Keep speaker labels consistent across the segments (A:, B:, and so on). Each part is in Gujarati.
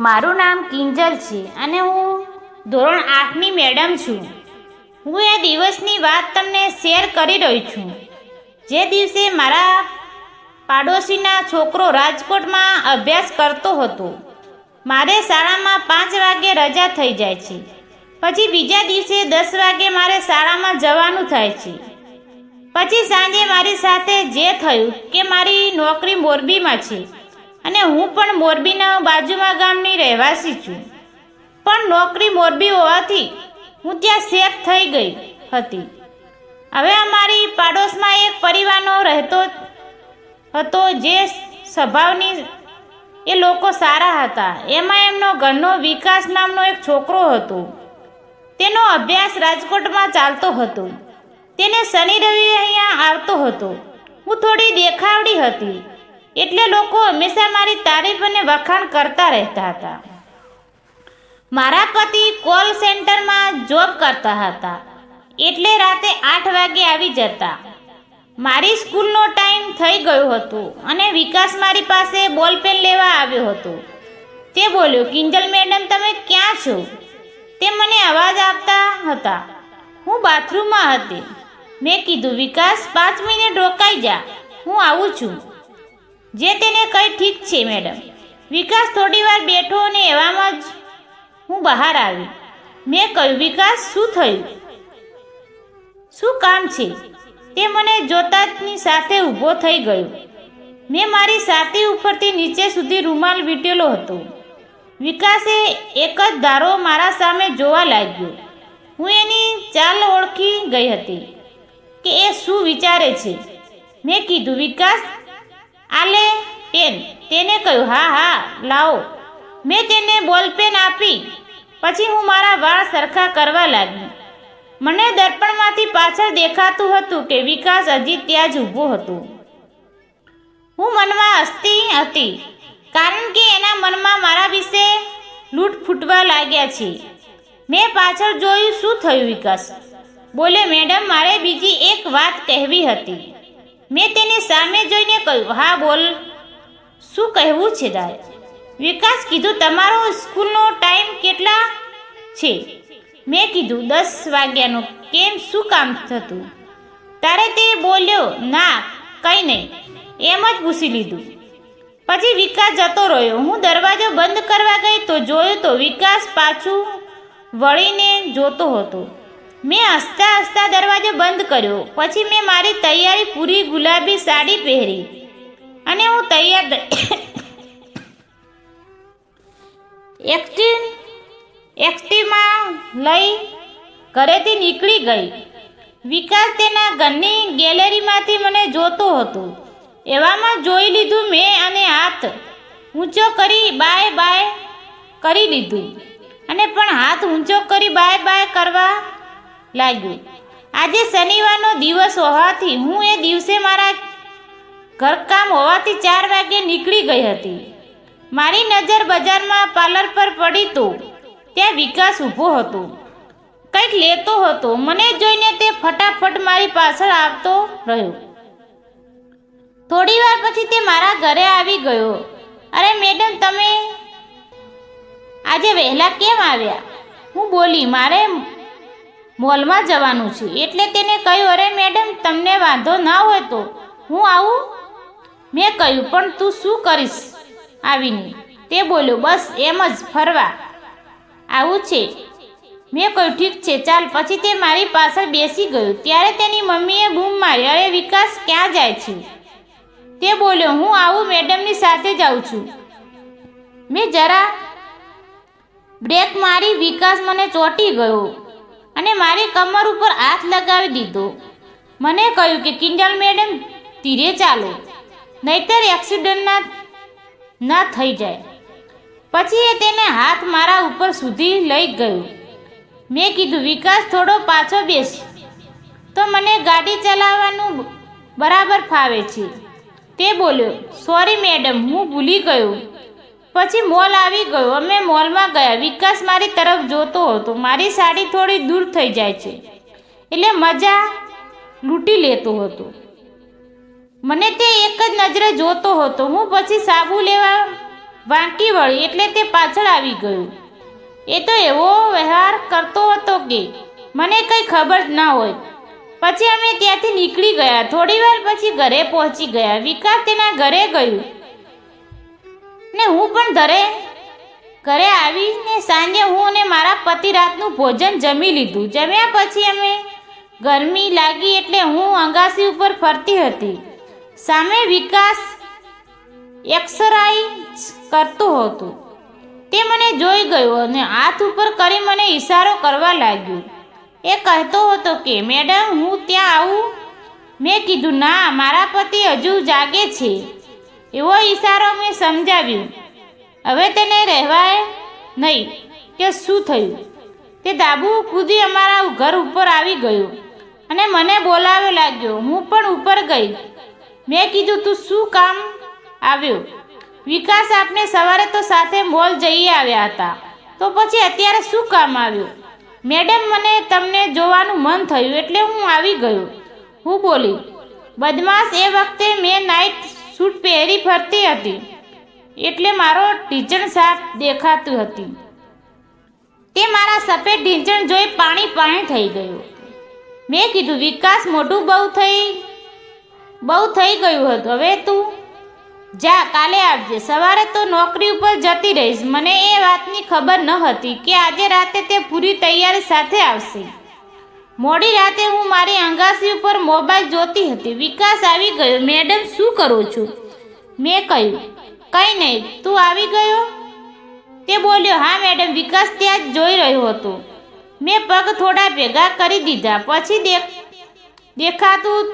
A: મારું નામ કિંજલ છે અને હું ધોરણ 8ની મેડમ છું. હું એ દિવસની વાત તમને શેર કરી રહી છું. જે દિવસે મારા પાડોશીના છોકરો રાજકોટમાં અભ્યાસ કરતો હતો. મારે શાળામાં 5 વાગે રજા થઈ જાય છે. પછી બીજા દિવસે 10 વાગે મારે શાળામાં જવાનું થાય છે. પછી સાંજે મારી સાથે જે થયું કે મારી નોકરી મોરબીમાં છે અને હું પણ મોરબીના બાજુમાં ગામની રહેવાસી છું. પણ નોકરી મોરબી હોવાથી હું ત્યાં સેફ થઈ ગઈ હતી. હવે અમારી પાડોશમાં એક પરિવારનો રહેતો હતો જે સ્વભાવની એ લોકો સારા હતા. એમાં એમનો ઘરનો વિકાસ નામનો એક છોકરો હતો. તેનો અભ્યાસ રાજકોટમાં ચાલતો હતો. તેને શનિ રવિ અહીંયા આવતો હતો. હું થોડી દેખાવડી હતી એટલે લોકો હંમેશા મારી તારીફ અને વખાણ કરતા રહેતા હતા. મારા પતિ કોલ સેન્ટરમાં જોબ કરતા હતા એટલે રાતે 8 વાગે આવી જતા. મારી સ્કૂલનો ટાઈમ થઈ ગયો હતો અને વિકાસ મારી પાસે બોલપેન લેવા આવ્યો હતો. તે બોલ્યો, કિંજલ મેડમ તમે ક્યાં છો? તે મને અવાજ આપતા હતા. હું બાથરૂમમાં હતી. મેં કીધું, વિકાસ 5 મિનિટ રોકાઈ જા, હું આવું છું. જે તેને કંઈ ઠીક છે મેડમ. વિકાસ થોડી વાર બેઠો અને એવામાં જ હું બહાર આવી. મેં કહ્યું, વિકાસ શું થયું? શું કામ છે? તે મને જોતા જની સાથે ઊભો થઈ ગયો. મેં મારી છાતી ઉપરથી નીચે સુધી રૂમાલ વીંટેલો હતો. વિકાસે એક જ ધારો મારા સામે જોવા લાગ્યો. હું એની ચાલ ઓળખી ગઈ હતી કે એ શું વિચારે છે. મેં કીધું, વિકાસ આ લે પેન. તેને કહ્યું, હા હા લાવો. મેં તેને બોલપેન આપી. પછી હું મારા વાળ સરખા કરવા લાગી. મને દર્પણમાંથી પાછળ દેખાતું હતું કે વિકાસ હજી ત્યાં જ ઊભો હતો. હું મનમાં હસતી હતી કારણ કે એના મનમાં મારા વિશે લૂંટ ફૂટવા લાગ્યા છે. મેં પાછળ જોયું. શું થયું વિકાસ? બોલે, મેડમ મારે બીજી એક વાત કહેવી હતી. મેં તેને સામે જોઈને કહ્યું, હા બોલ, શું કહેવું છે તારે? વિકાસ કીધું, તમારો સ્કૂલનો ટાઈમ કેટલા છે? મેં કીધું, 10 વાગ્યાનો. કેમ, શું કામ થતું તારે? તે બોલ્યો, ના કંઈ નહીં, એમ જ પૂછી લીધું. પછી વિકાસ જતો રહ્યો. હું દરવાજો બંધ કરવા ગઈ તો જોયું તો વિકાસ પાછું વળીને જોતો હતો. મેં હસતા હસતા દરવાજો બંધ કર્યો. પછી મેં મારી તૈયારી પૂરી ગુલાબી સાડી પહેરી અને હું તૈયાર એક્ટિવામાં લઈ ઘરેથી નીકળી ગઈ. વિકાસ તેના ઘરની ગેલેરીમાંથી મને જોતો હતો. એવામાં જોઈ લીધું મેં અને હાથ ઊંચો કરી બાય બાય કરી લીધું અને પણ હાથ ઊંચો કરી બાય બાય કરવા લાગ્યું. આજે શનિવારનો દિવસ હોવાથી હું એ દિવસે મારા ઘરકામ હોવાથી 4 વાગે નીકળી ગઈ હતી. મારી નજર બજારમાં પાર્લર પર પડી તો ત્યાં વિકાસ ઊભો હતો, કંઈક લેતો હતો. મને જોઈને તે ફટાફટ મારી પાછળ આવતો રહ્યો. થોડી વાર પછી તે મારા ઘરે આવી ગયો. અરે મેડમ તમે આજે વહેલા કેમ આવ્યા? હું બોલી, મારે મોલમાં જવાનું છે. એટલે તેને કહ્યું, અરે મેડમ તમને વાંધો ના હોય તો હું આવું? મેં કહ્યું, પણ તું શું કરીશ આવીને? તે બોલ્યો, બસ એમ જ ફરવા આવું છે. મેં કહ્યું, ઠીક છે ચાલ. પછી તે મારી પાછળ બેસી ગયો. ત્યારે તેની મમ્મીએ બૂમ મારી, અરે વિકાસ ક્યાં જાય છે? તે બોલ્યો, હું આવું મેડમની સાથે જાઉં છું. મેં જરા બ્રેક મારી. વિકાસ મને ચોંટી ગયો અને મારી કમર ઉપર હાથ લગાવી દીધો. મને કહ્યું કે કિંજલ મેડમ ધીરે ચાલો, નહીતર એક્સિડન્ટ ના થઈ જાય. પછી એ તેને હાથ મારા ઉપર સુધી લઈ ગયો. મેં કીધું, વિકાસ થોડો પાછો બેસ, તો મને ગાડી ચલાવવાનું બરાબર ફાવે છે. તે બોલ્યો, સોરી મેડમ હું ભૂલી ગયો. પછી મોલ આવી ગયો. અમે મોલમાં ગયા. વિકાસ મારી તરફ જોતો હતો. મારી સાડી થોડી દૂર થઈ જાય છે એટલે મજા લૂંટી લેતો હતો. મને તે એક જ નજરે જોતો હતો. હું પછી સાબુ લેવા વાંકી વળી એટલે તે પાછળ આવી ગયો. એ તો એવો વ્યવહાર કરતો હતો કે મને કંઈ ખબર જ ના હોય. પછી અમે ત્યાંથી નીકળી ગયા. થોડી વાર પછી ઘરે પહોંચી ગયા. વિકાસ તેના ઘરે ગયું ને હું પણ ઘરે આવીને સાંજે હું અને મારા પતિ રાતનું ભોજન જમી લીધું. જમ્યા પછી અમે ગરમી લાગી એટલે હું અગાસી ઉપર ફરતી હતી. સામે વિકાસ એક્સરસાઇઝ કરતો હતો. તે મને જોઈ ગયો અને હાથ ઉપર કરી મને ઈશારો કરવા લાગ્યો. એ કહેતો હતો કે મેડમ હું ત્યાં આવું. મેં કીધું ના, મારા પતિ હજુ જાગે છે. એવો ઈશારો મેં સમજાવ્યું. હવે તેને રહેવાય નહીં કે શું થયું. તે ધાબુ કૂદી અમારા ઘર ઉપર આવી ગયો અને મને બોલાવવા લાગ્યો. હું પણ ઉપર ગઈ. મેં કીધું તું શું કામ આવ્યો? વિકાસ આપણે સવારે તો સાથે મોલ જઈ આવ્યા હતા, તો પછી અત્યારે શું કામ આવ્યો? મેડમ મને તમને જોવાનું મન થયું એટલે હું આવી ગયો, હું બોલી. બદમાશ, એ વખતે મેં નાઇટ સૂટ પહેરી ફરતી હતી એટલે મારો ઢીંચણ સાફ દેખાતું હતી. તે મારા સફેદ ઢીંચણ જોઈ પાણી થઈ ગયું. મેં કીધું વિકાસ મોટું બહુ થઈ ગયું હતું. હવે તું જા, કાલે આવજે. સવારે તો નોકરી ઉપર જતી રહીશ. મને એ વાતની ખબર ન હતી કે આજે રાતે તે પૂરી તૈયારી સાથે આવશે. મોડી રાતે હું મારી અંગાસી ઉપર મોબાઈલ જોતી હતી. વિકાસ આવી ગયો. મેડમ શું કરો છો? મેં કહ્યું કંઈ નહીં, તું આવી ગયો? તે બોલ્યો હા મેડમ. વિકાસ ત્યાં જ જોઈ રહ્યો હતો. મેં પગ થોડા ભેગા કરી દીધા. પછી દેખાતું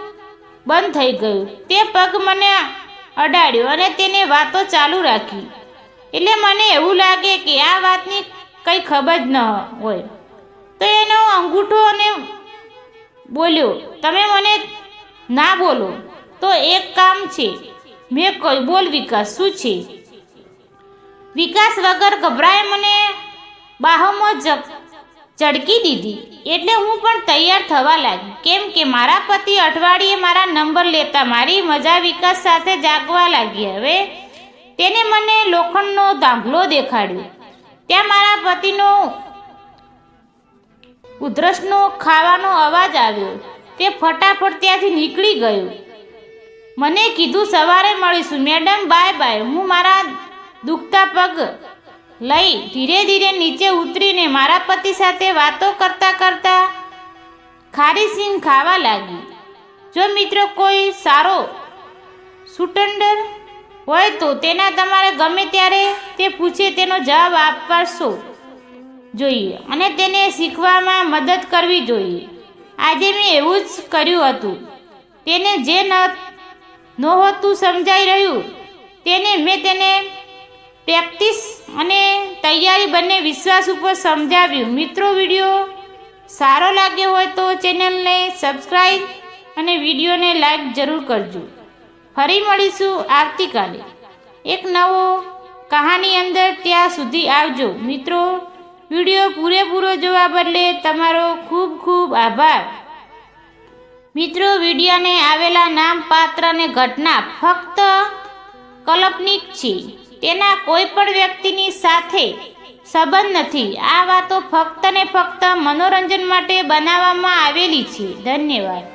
A: બંધ થઈ ગયું. તે પગ મને અડાડ્યો અને તેને વાતો ચાલુ રાખી. એટલે મને એવું લાગે કે આ વાતની કંઈ ખબર જ ન હોય. તો એનો અંગૂઠો અને બોલ્યો તમે મને ના બોલો તો એક કામ છે. મેં કહ્યું બોલ વિકાસ, શું છે? વિકાસ વગર ગભરાય મને બાહોમાં ઝડકી દીધી. એટલે હું પણ તૈયાર થવા લાગી, કેમ કે મારા પતિ અઠવાડિયે મારા નંબર લેતા મારી મજા વિકાસ સાથે જાગવા લાગી. હવે તેને મને લોખંડનો ધાંભલો દેખાડ્યો. ત્યાં મારા પતિનો ઉધરસનો ખાવાનો અવાજ આવ્યો. તે ફટાફટ ત્યાંથી નીકળી ગયો. મને કીધું સવારે મળીશું. Madam bye bye. હું મારા દુખતા પગ લઈ ધીરે ધીરે નીચે ઉતરીને મારા પતિ સાથે વાતો કરતા ખારી સીંગ ખાવા લાગી. જો મિત્રો કોઈ સારો શૂટન્ડર હોય તો તેના તમારે ગમે ત્યારે તે પૂછે તેનો જવાબ આપવો જોઈએ અને તેને શીખવામાં મદદ કરવી જોઈએ. આજે મેં એવું જ કર્યું હતું. તેને જે નહોતું સમજાઈ રહ્યું મેં તેને પ્રેક્ટિસ અને તૈયારી બંને વિશ્વાસ ઉપર સમજાવ્યું. મિત્રો, વિડીયો સારો લાગ્યો હોય તો ચેનલને સબસ્ક્રાઈબ અને વિડીયોને લાઈક જરૂર કરજો. ફરી મળીશું આવતીકાલે એક નવો કહાની અંદર. ત્યાં સુધી આવજો મિત્રો. વિડીયો પૂરેપૂરો જોવા બદલે તમારો ખૂબ ખૂબ આભાર. મિત્રો, વિડીયોને આવેલા નામ, પાત્ર અને ઘટના ફક્ત કાલ્પનિક છે. તેના કોઈ પણ વ્યક્તિની સાથે સંબંધ નથી. આ વાતો ફક્ત ને ફક્ત મનોરંજન માટે બનાવવામાં આવેલી છે. ધન્યવાદ.